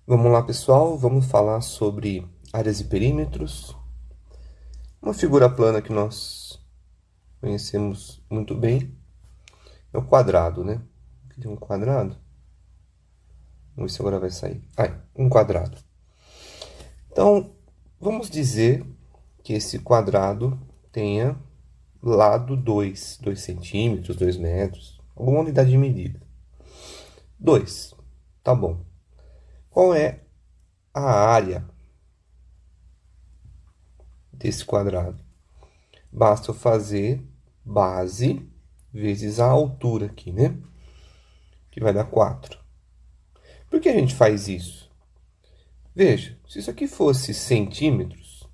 Vamos lá, pessoal, vamos falar sobre áreas e perímetros. Uma figura plana que nós conhecemos muito bem é o quadrado, né? Aqui tem um quadrado. Vamos ver se agora vai sair. Um quadrado. Então, vamos dizer que esse quadrado tenha lado 2 centímetros, 2 metros, alguma unidade de medida. 2, tá bom. Qual é a área desse quadrado? Basta eu fazer base vezes a altura aqui, né? Que vai dar 4. Por que a gente faz isso? Veja, se isso aqui fosse centímetros,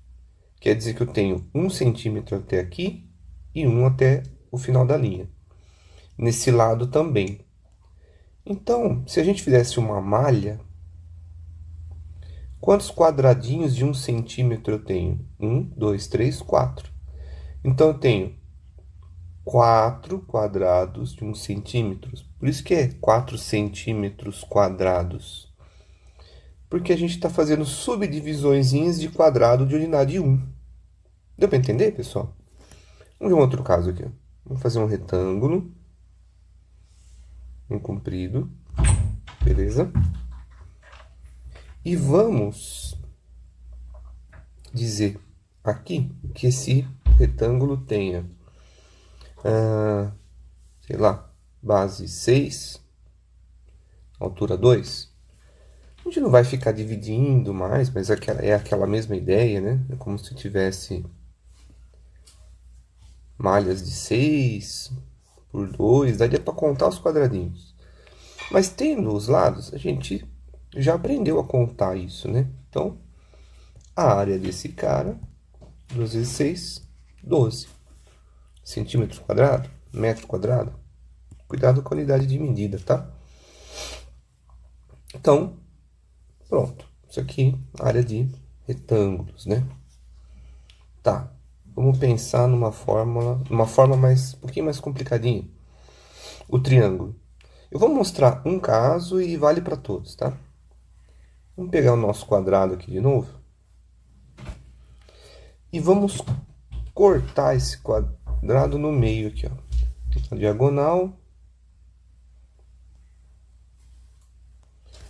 quer dizer que eu tenho 1 centímetro até aqui e 1 até o final da linha. Nesse lado também. Então, se a gente fizesse uma malha, quantos quadradinhos de 1 centímetro eu tenho? 1, 2, 3, 4. Então, eu tenho 4 quadrados de 1 centímetro. Por isso que é 4 centímetros quadrados. Porque a gente está fazendo subdivisõezinhas de quadrado de unidade 1. Deu para entender, pessoal? Vamos ver um outro caso aqui. Vamos fazer um retângulo. Um comprido. Beleza? E vamos dizer aqui que esse retângulo tenha, sei lá, base 6, altura 2. A gente não vai ficar dividindo mais, mas é aquela mesma ideia, né? É como se tivesse malhas de 6 por 2, daria para contar os quadradinhos. Mas tendo os lados, a gente já aprendeu a contar isso, né? Então, a área desse cara, 2 vezes 6, 12 centímetros quadrados, metro quadrado. Cuidado com a unidade de medida, tá? Então, pronto. Isso aqui, área de retângulos, né? Tá. Vamos pensar numa forma um pouquinho mais complicadinha. O triângulo. Eu vou mostrar um caso e vale para todos, tá? Vamos pegar o nosso quadrado aqui de novo. E vamos cortar esse quadrado no meio aqui, ó. A diagonal.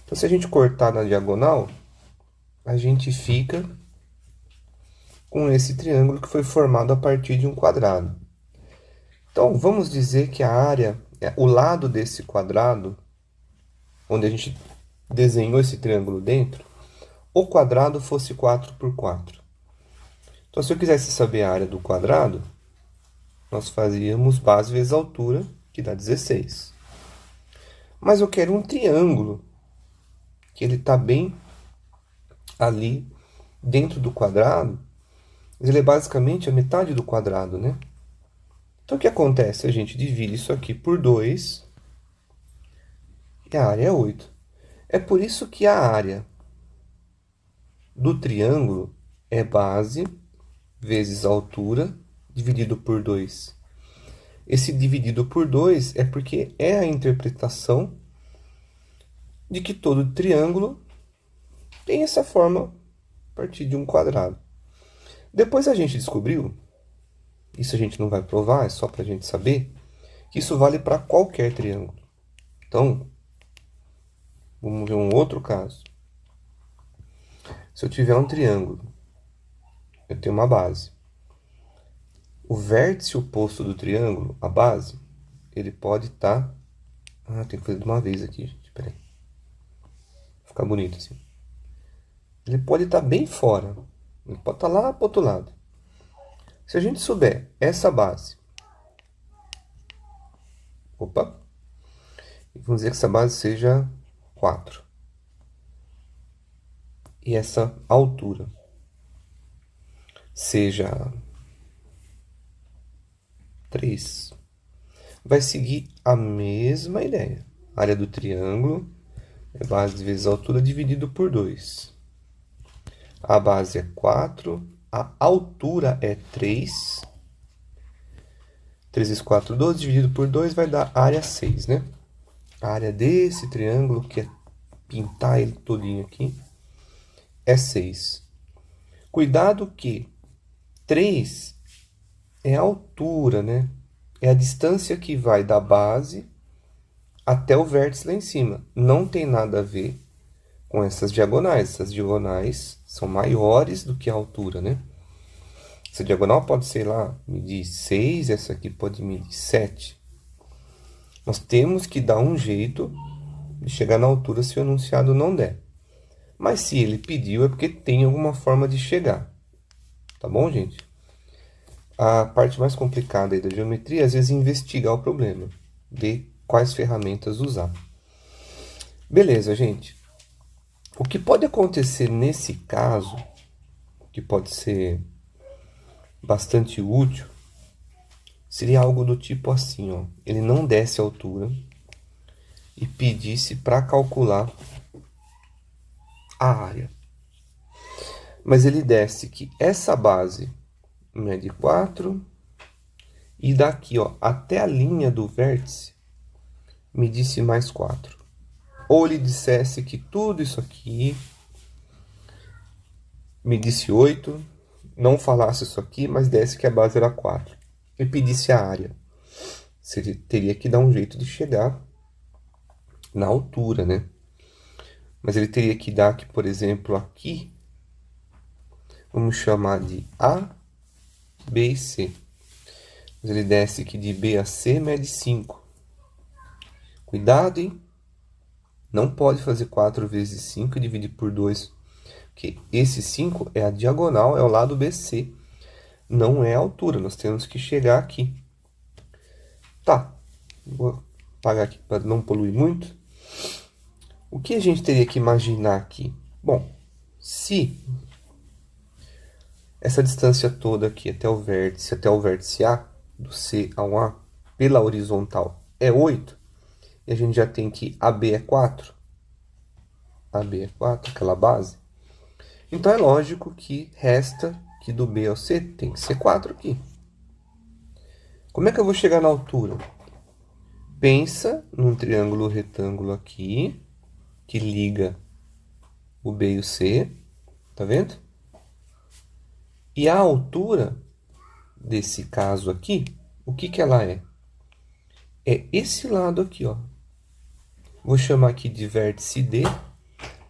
Então, se a gente cortar na diagonal, a gente fica com esse triângulo que foi formado a partir de um quadrado. Então, vamos dizer que a área, o lado desse quadrado, onde a gente desenhou esse triângulo dentro, o quadrado fosse 4 por 4. Então, se eu quisesse saber a área do quadrado, nós fazíamos base vezes altura, que dá 16. Mas eu quero um triângulo, que ele está bem ali dentro do quadrado, mas ele é basicamente a metade do quadrado, né? Então, o que acontece? A gente divide isso aqui por 2 e a área é 8. É por isso que a área do triângulo é base vezes altura dividido por 2. Esse dividido por 2 é porque é a interpretação de que todo triângulo tem essa forma a partir de um quadrado. Depois a gente descobriu, isso a gente não vai provar, é só para a gente saber, que isso vale para qualquer triângulo. Então, vamos ver um outro caso. Se eu tiver um triângulo, eu tenho uma base. O vértice oposto do triângulo, a base, ele pode estar... tem que fazer de uma vez aqui, gente. Peraí. Ficar bonito assim. Ele pode estar bem fora. Ele pode estar lá para o outro lado. Se a gente souber essa base... Opa! Vamos dizer que essa base seja 4. E essa altura seja 3. Vai seguir a mesma ideia. A área do triângulo é base vezes altura dividido por 2. A base é 4, a altura é 3. 3 vezes 4, 12, dividido por 2 vai dar área 6, né? A área desse triângulo que é pintar ele todinho aqui, é 6. Cuidado que 3 é a altura, né? É a distância que vai da base até o vértice lá em cima. Não tem nada a ver com essas diagonais. Essas diagonais são maiores do que a altura, né? Essa diagonal pode, sei lá, medir 6, essa aqui pode medir 7. Nós temos que dar um jeito de chegar na altura se o enunciado não der. Mas se ele pediu, é porque tem alguma forma de chegar. Tá bom, gente? A parte mais complicada aí da geometria, às vezes, é investigar o problema. Ver quais ferramentas usar. Beleza, gente. O que pode acontecer nesse caso, que pode ser bastante útil, seria algo do tipo assim, ó. Ele não desse a altura e pedisse para calcular a área. Mas ele desse que essa base mede 4 e daqui, ó, até a linha do vértice medisse mais 4. Ou ele dissesse que tudo isso aqui medisse 8, não falasse isso aqui, mas desse que a base era 4. E pedisse a área. Você teria que dar um jeito de chegar na altura, né? Mas ele teria que dar que, por exemplo, aqui, vamos chamar de A, B e C. Mas ele desse que de B a C mede 5. Cuidado, hein? Não pode fazer 4 vezes 5 e dividir por 2. Porque esse 5 é a diagonal, é o lado BC. Não é a altura, nós temos que chegar aqui. Tá, vou apagar aqui para não poluir muito. O que a gente teria que imaginar aqui? Bom, se essa distância toda aqui até o vértice A, do C ao A, pela horizontal, é 8, e a gente já tem que AB é 4, AB é 4, aquela base, então é lógico que resta que do B ao C tem que ser 4 aqui. Como é que eu vou chegar na altura? Pensa num triângulo retângulo aqui, que liga o B e o C, tá vendo? E a altura desse caso aqui, o que que ela é? É esse lado aqui, ó. Vou chamar aqui de vértice D,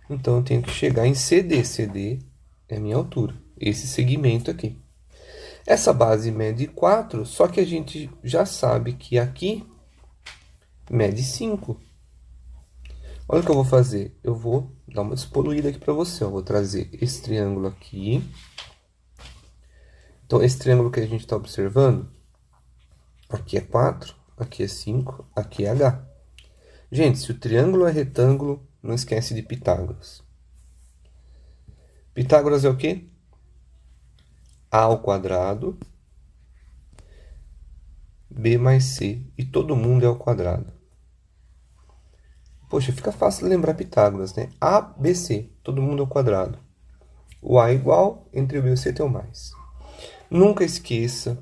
então eu tenho que chegar em CD. CD é a minha altura, esse segmento aqui. Essa base mede 4, só que a gente já sabe que aqui mede 5. Olha o que eu vou fazer. Eu vou dar uma despoluída aqui para você. Eu vou trazer esse triângulo aqui. Então, esse triângulo que a gente está observando, aqui é 4, aqui é 5, aqui é H. Gente, se o triângulo é retângulo, não esquece de Pitágoras. Pitágoras é o quê? A ao quadrado, B mais C, e todo mundo é ao quadrado. Poxa, fica fácil lembrar Pitágoras, né? A, B, C, todo mundo ao quadrado. O A é igual, entre o B e o C tem o mais. Nunca esqueça,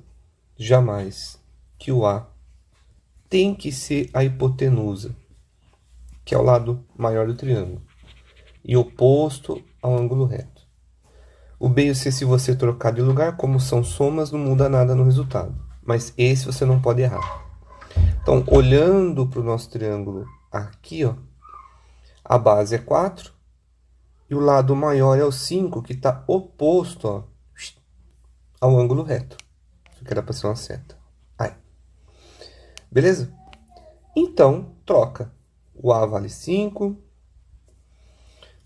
jamais, que o A tem que ser a hipotenusa, que é o lado maior do triângulo, e oposto ao ângulo reto. O B e o C, se você trocar de lugar, como são somas, não muda nada no resultado. Mas esse você não pode errar. Então, olhando para o nosso triângulo aqui, ó, a base é 4, e o lado maior é o 5, que está oposto, ó, ao ângulo reto. Isso aqui era para ser uma seta. Aí. Beleza? Então, troca. O A vale 5.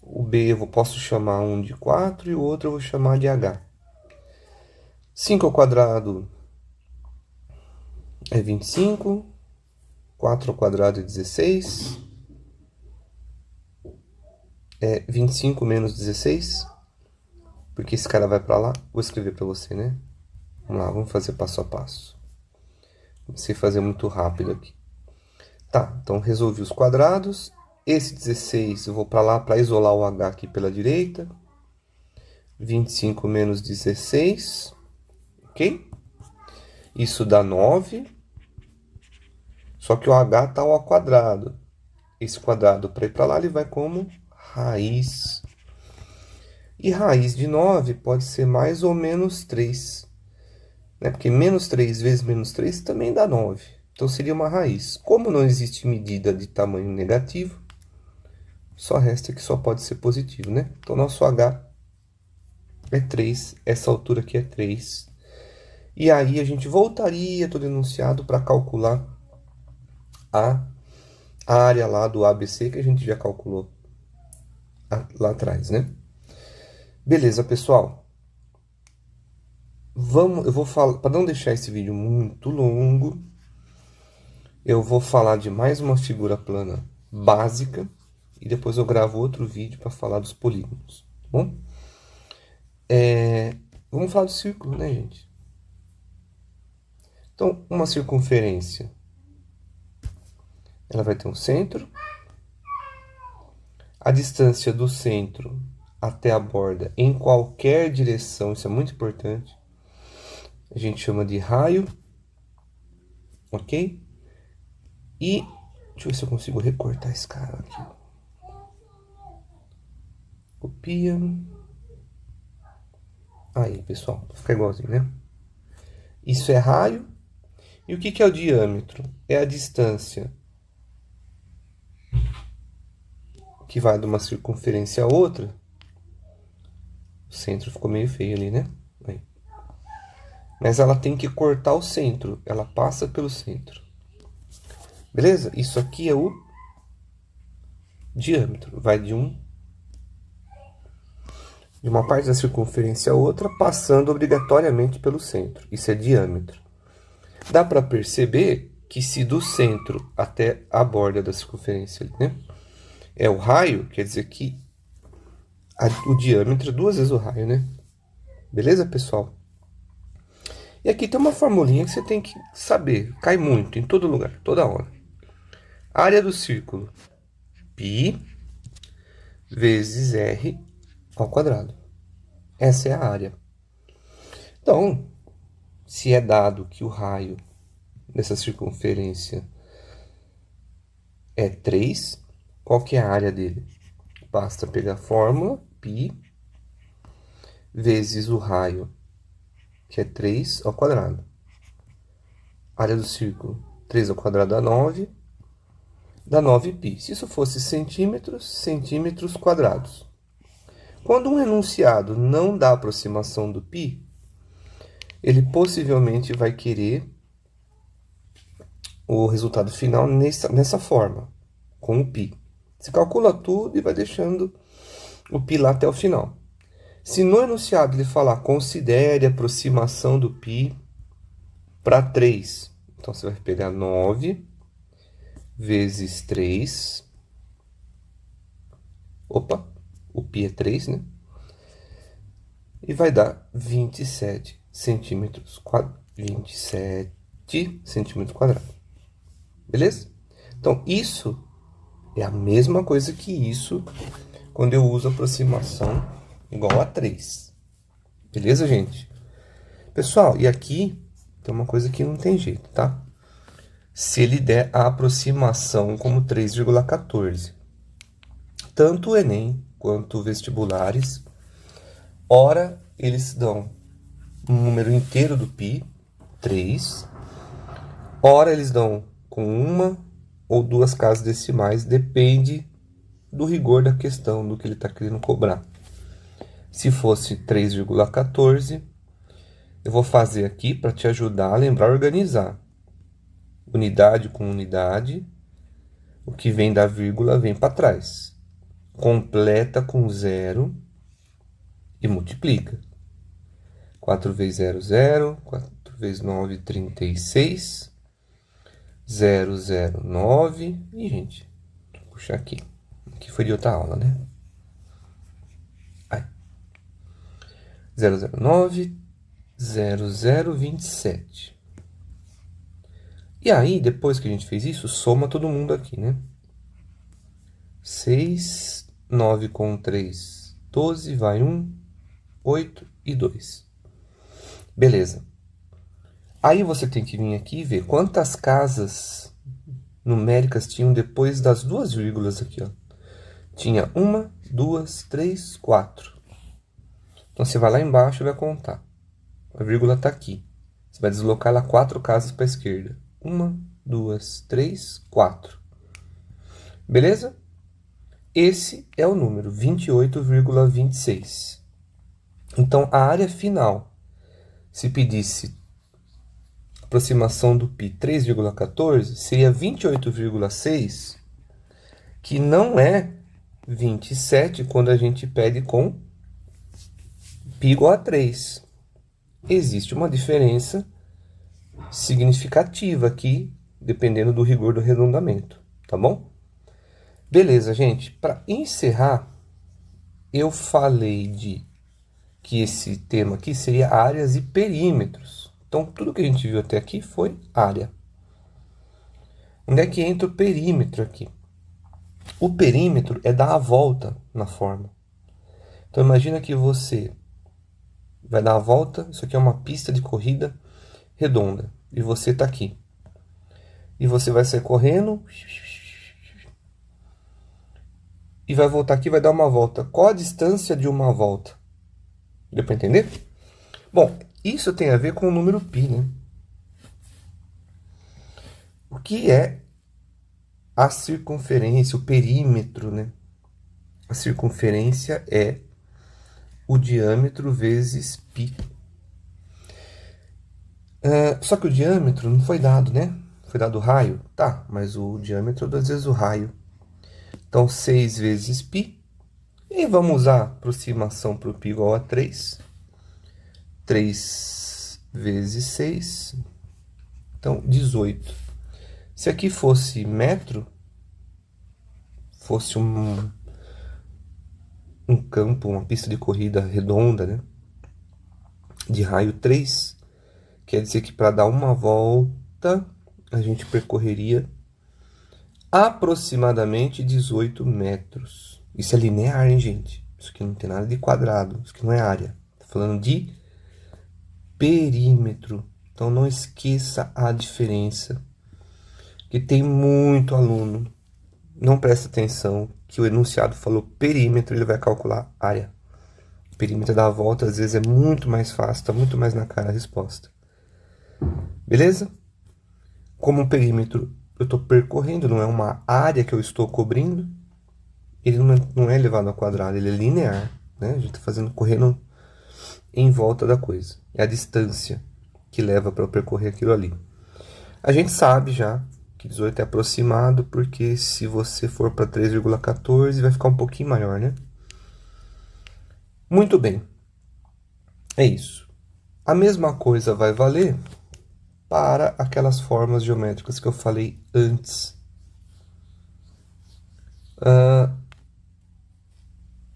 O B eu posso chamar um de 4 e o outro eu vou chamar de H. 5 ao quadrado é 25. 4 ao quadrado é 16. É 25 menos 16. Porque esse cara vai para lá. Vou escrever para você, né? Vamos lá, vamos fazer passo a passo. Comecei a fazer muito rápido aqui. Tá, então resolvi os quadrados. Esse 16 eu vou para lá para isolar o H aqui pela direita. 25 menos 16. Ok? Isso dá 9. Só que o H está ao quadrado. Esse quadrado para ir para lá ele vai como raiz. E raiz de 9 pode ser mais ou menos 3, né? Porque menos 3 vezes menos 3 também dá 9. Então seria uma raiz. Como não existe medida de tamanho negativo, só resta que só pode ser positivo, né? Então nosso H é 3, essa altura aqui é 3. E aí a gente voltaria todo enunciado para calcular a área lá do ABC que a gente já calculou lá atrás, né? Beleza, pessoal. Eu vou falar, para não deixar esse vídeo muito longo, eu vou falar de mais uma figura plana básica e depois eu gravo outro vídeo para falar dos polígonos, tá bom? Vamos falar do círculo, né, gente? Então, uma circunferência, ela vai ter um centro. A distância do centro até a borda em qualquer direção, isso é muito importante, a gente chama de raio, ok? E deixa eu ver se eu consigo recortar esse cara aqui. Copia. Aí, pessoal, vai ficar igualzinho, né? Isso é raio. E o que é o diâmetro? É a distância que vai de uma circunferência a outra. O centro ficou meio feio ali, né? Aí. Mas ela tem que cortar o centro. Ela passa pelo centro. Beleza? Isso aqui é o diâmetro. Vai de uma parte da circunferência a outra, passando obrigatoriamente pelo centro. Isso é diâmetro. Dá para perceber que se do centro até a borda da circunferência, né, é o raio, quer dizer que o diâmetro é 2 vezes o raio, né? Beleza, pessoal? E aqui tem uma formulinha que você tem que saber. Cai muito, em todo lugar, toda hora. Área do círculo. Π vezes R ao quadrado. Essa é a área. Então, se é dado que o raio dessa circunferência é 3, qual que é a área dele? Basta pegar a fórmula, π, vezes o raio, que é 3 ao quadrado. Área do círculo, 3 ao quadrado dá 9, dá 9π. Se isso fosse centímetros, centímetros quadrados. Quando um enunciado não dá aproximação do π, ele possivelmente vai querer o resultado final nessa forma, com o π. Você calcula tudo e vai deixando o π lá até o final. Se no enunciado ele falar considere a aproximação do π para 3, então você vai pegar 9 vezes 3. Opa, o π é 3, né? E vai dar 27 centímetros quadrados. 27 centímetros quadrados. Beleza? Então, isso é a mesma coisa que isso quando eu uso aproximação igual a 3. Beleza, gente? Pessoal, e aqui tem uma coisa que não tem jeito, tá? Se ele der a aproximação como 3,14. Tanto o Enem quanto vestibulares, ora eles dão um número inteiro do π, 3. Ora eles dão com uma ou duas casas decimais, depende do rigor da questão, do que ele está querendo cobrar. Se fosse 3,14, eu vou fazer aqui para te ajudar a lembrar a organizar. Unidade com unidade, o que vem da vírgula vem para trás. Completa com 0 e multiplica. 4 vezes 0, 0. 4 vezes 9, 36. 0, 0, 9. E, gente, vou puxar aqui. Aqui foi de outra aula, né? Aí. 0, 0, 9. 0, 0, 27. E aí, depois que a gente fez isso, soma todo mundo aqui, né? 6, 9 com 3, 12, vai 1, 8 e 2. Beleza. Aí você tem que vir aqui e ver quantas casas numéricas tinham depois das duas vírgulas aqui, ó. Tinha 1, 2, 3, 4. Então, você vai lá embaixo e vai contar. A vírgula está aqui. Você vai deslocar ela 4 casas para a esquerda. 1, 2, 3, 4. Beleza? Esse é o número, 28,26. Então, a área final, se pedisse aproximação do π 3,14, seria 28,6, que não é 27 quando a gente pede com π igual a 3. Existe uma diferença significativa aqui, dependendo do rigor do arredondamento, tá bom? Beleza, gente. Para encerrar, eu falei que esse tema aqui seria áreas e perímetros. Então, tudo que a gente viu até aqui foi área. Onde é que entra o perímetro aqui? O perímetro é dar a volta na forma. Então, imagina que você vai dar a volta, isso aqui é uma pista de corrida redonda, e você está aqui. E você vai sair correndo e vai voltar aqui, vai dar uma volta. Qual a distância de uma volta? Deu para entender? Bom, isso tem a ver com o número π, né? O que é a circunferência, o perímetro, né? A circunferência é o diâmetro vezes π. Só que o diâmetro não foi dado, né? Foi dado o raio? Tá, mas o diâmetro 2 vezes o raio. Então, 6 vezes π. E vamos usar a aproximação para o π igual a 3. 3 vezes 6. Então, 18. Se aqui fosse metro, fosse um campo, uma pista de corrida redonda, né? De raio 3, quer dizer que para dar uma volta, a gente percorreria aproximadamente 18 metros. Isso é linear, hein, gente? Isso aqui não tem nada de quadrado, isso aqui não é área. Tô falando de perímetro. Então, não esqueça a diferença. Que tem muito aluno, não presta atenção, que o enunciado falou perímetro, ele vai calcular área. O perímetro da volta, às vezes, é muito mais fácil, está muito mais na cara a resposta. Beleza? Como o perímetro eu estou percorrendo, não é uma área que eu estou cobrindo, ele não é elevado ao quadrado, ele é linear, né? A gente está correndo em volta da coisa. É a distância que leva para eu percorrer aquilo ali. A gente sabe já que 18 é aproximado, porque se você for para 3,14 vai ficar um pouquinho maior, né? Muito bem. É isso. A mesma coisa vai valer para aquelas formas geométricas que eu falei antes.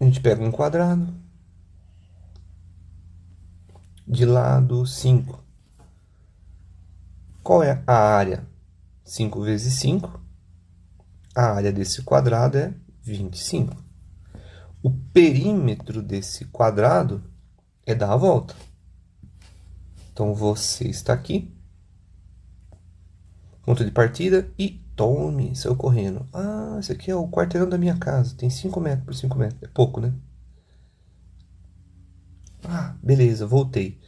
A gente pega um quadrado, de lado 5. Qual é a área? 5 vezes 5. A área desse quadrado é 25. O perímetro desse quadrado é dar a volta. Então, você está aqui. Ponto de partida e tome, saiu correndo. Ah, esse aqui é o quarteirão da minha casa. Tem 5 metros por 5 metros. É pouco, né? Ah, beleza, voltei.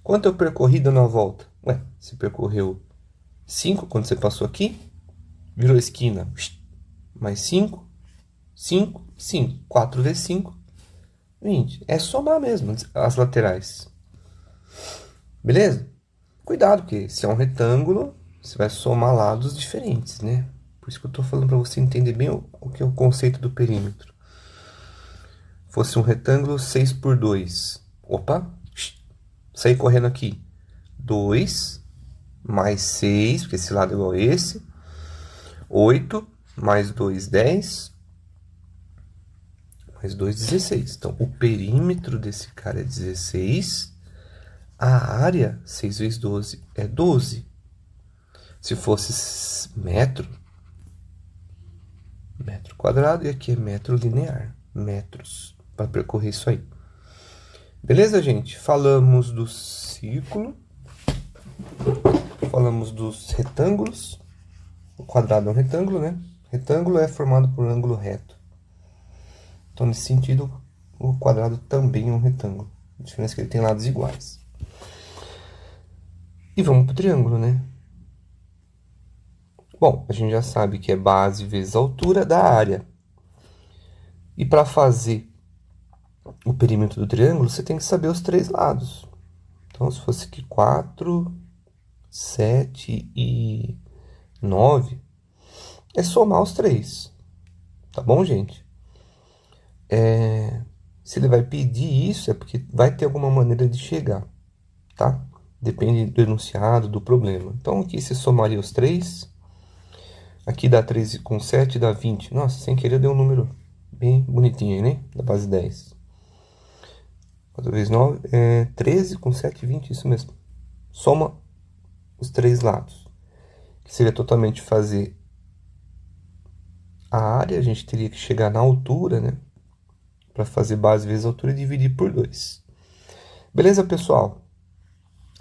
Quanto eu percorri dando a volta? Ué, você percorreu 5 quando você passou aqui. Virou esquina. Mais 5. 5, 5. 4 vezes 5. 20. É somar mesmo as laterais. Beleza? Cuidado, porque se é um retângulo, você vai somar lados diferentes, né? Por isso que eu tô falando para você entender bem o que é o conceito do perímetro. Fosse um retângulo 6 por 2. Opa! Saí correndo aqui. 2 mais 6, porque esse lado é igual a esse. 8 mais 2, 10. Mais 2, 16. Então, o perímetro desse cara é 16. A área, 6 vezes 12, é 12. Se fosse metro quadrado, e aqui é metro linear, metros, para percorrer isso aí. Beleza, gente? Falamos do círculo, falamos dos retângulos. O quadrado é um retângulo, né? Retângulo é formado por ângulo reto. Então, nesse sentido, o quadrado também é um retângulo. A diferença é que ele tem lados iguais. E vamos pro triângulo, né? Bom, a gente já sabe que é base vezes altura da área. E para fazer o perímetro do triângulo, você tem que saber os três lados. Então, se fosse aqui 4, 7 e 9, é somar os três. Tá bom, gente? Se ele vai pedir isso, é porque vai ter alguma maneira de chegar, tá? Depende do enunciado, do problema. Então, aqui você somaria os três. Aqui dá 13 com 7, dá 20. Nossa, sem querer deu um número bem bonitinho aí, né? Da base 10. 4 vezes 9 é 13 com 7, 20, isso mesmo. Soma os três lados. Que seria totalmente fazer a área, a gente teria que chegar na altura, né? Para fazer base vezes altura e dividir por 2. Beleza, pessoal?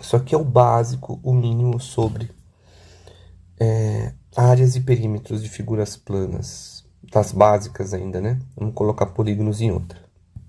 Isso aqui é o básico, o mínimo sobre áreas e perímetros de figuras planas. Das básicas ainda, né? Vamos colocar polígonos em outra.